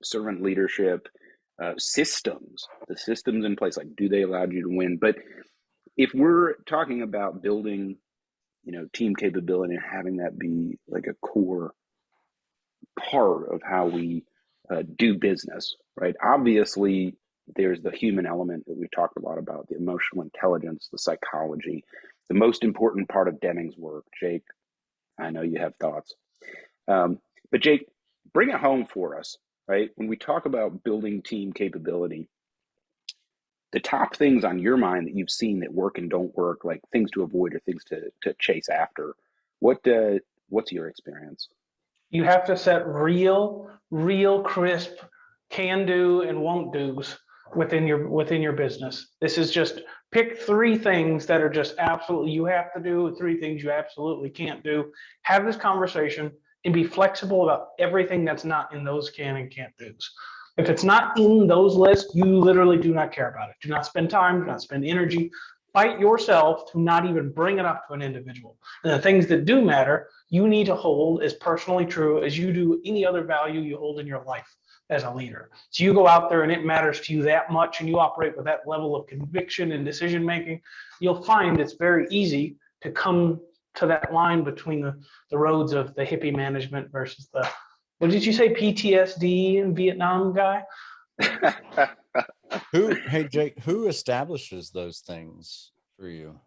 servant leadership, systems, the systems in place, like do they allow you to win? But if we're talking about building, team capability and having that be like a core part of how we do business, right? Obviously, there's the human element that we've talked a lot about, the emotional intelligence, the psychology, the most important part of Deming's work. Jake, I know you have thoughts. But Jake, bring it home for us, right? When we talk about building team capability, the top things on your mind that you've seen that work and don't work, like things to avoid or things to chase after, what's your experience? You have to set real crisp can do and won't do's within your business. This is just pick 3 things that are just absolutely you have to do, 3 things you absolutely can't do. Have this conversation and be flexible about everything that's not in those can and can't do's. If it's not in those lists, you literally do not care about it. Do not spend time, do not spend energy. Fight yourself to not even bring it up to an individual. And the things that do matter, you need to hold as personally true as you do any other value you hold in your life as a leader. So you go out there and it matters to you that much and you operate with that level of conviction and decision making, you'll find it's very easy to come to that line between the roads of the hippie management versus the, what did you say, PTSD and Vietnam guy? Hey Jake, who establishes those things for you?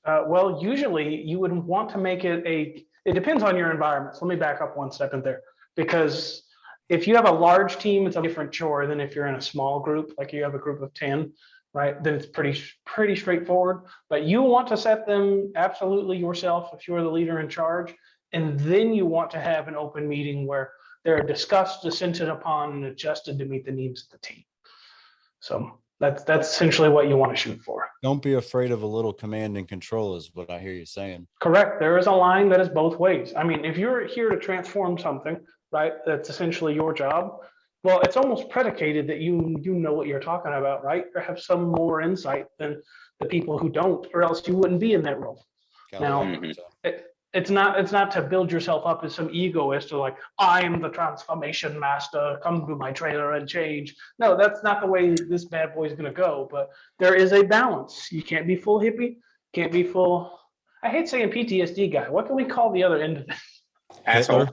Well, usually you would want to make it it depends on your environment. So let me back up one step in there, because if you have a large team, it's a different chore than if you're in a small group, like you have a group of 10, right? Then it's pretty straightforward, but you want to set them absolutely yourself if you're the leader in charge. And then you want to have an open meeting where they're discussed, dissented upon, and adjusted to meet the needs of the team. So that's essentially what you want to shoot for. Don't be afraid of a little command and control is what I hear you saying. Correct. There is a line that is both ways. I mean, if you're here to transform something, right, that's essentially your job, well, it's almost predicated that you know what you're talking about, right? Or have some more insight than the people who don't, or else you wouldn't be in that role. Now, it's not to build yourself up as some egoist or like, I'm the transformation master, come to my trailer and change. No, that's not the way this bad boy is going to go. But there is a balance. You can't be full hippie, can't be full. I hate saying PTSD guy. What can we call the other end of it? Asshole.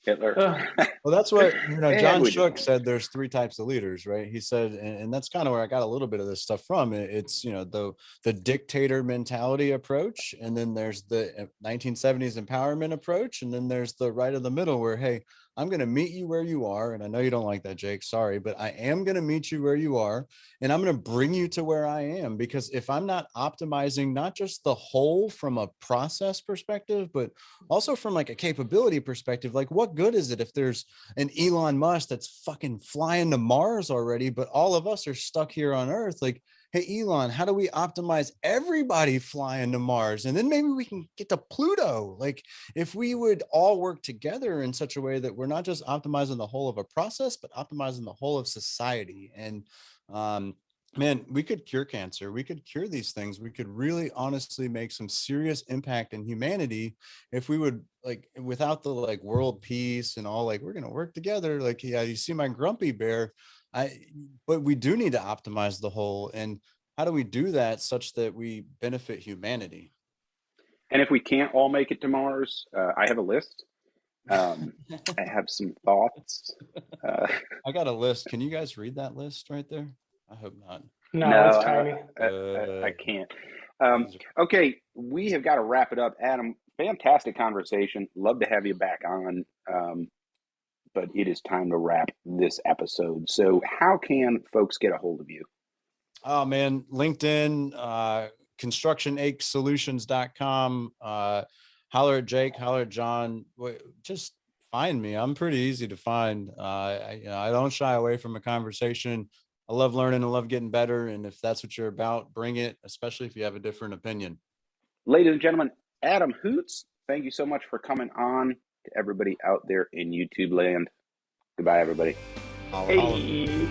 Hitler. Well, that's what, And John we did. Shook said there's 3 types of leaders, right? He said, and that's kind of where I got a little bit of this stuff from. It's, the dictator mentality approach. And then there's the 1970s empowerment approach. And then there's the right of the middle where, hey, I'm going to meet you where you are. And I know you don't like that, Jake, sorry, but I am going to meet you where you are. And I'm going to bring you to where I am, because if I'm not optimizing, not just the whole from a process perspective, but also from like a capability perspective, like what good is it if there's an Elon Musk that's fucking flying to Mars already, but all of us are stuck here on Earth? Like, hey, Elon, how do we optimize everybody flying to Mars? And then maybe we can get to Pluto. Like, if we would all work together in such a way that we're not just optimizing the whole of a process, but optimizing the whole of society. And man, we could cure cancer. We could cure these things. We could really honestly make some serious impact in humanity if we would, like, without the like world peace and all, like, we're going to work together. Like, yeah, you see my grumpy bear. But we do need to optimize the whole. And how do we do that such that we benefit humanity? And if we can't all make it to Mars, I have a list. I have some thoughts. I got a list. Can you guys read that list right there? I hope not. No, it's tiny. I can't. Okay, we have got to wrap it up. Adam, fantastic conversation. Love to have you back on. But it is time to wrap this episode. So how can folks get a hold of you? Oh man, LinkedIn, constructionachesolutions.com, holler at Jake, holler at John. Just find me. I'm pretty easy to find. I don't shy away from a conversation. I love learning. I love getting better. And if that's what you're about, bring it, especially if you have a different opinion. Ladies and gentlemen, Adam Hoots, thank you so much for coming on. To everybody out there in YouTube land. Goodbye, everybody. Hey.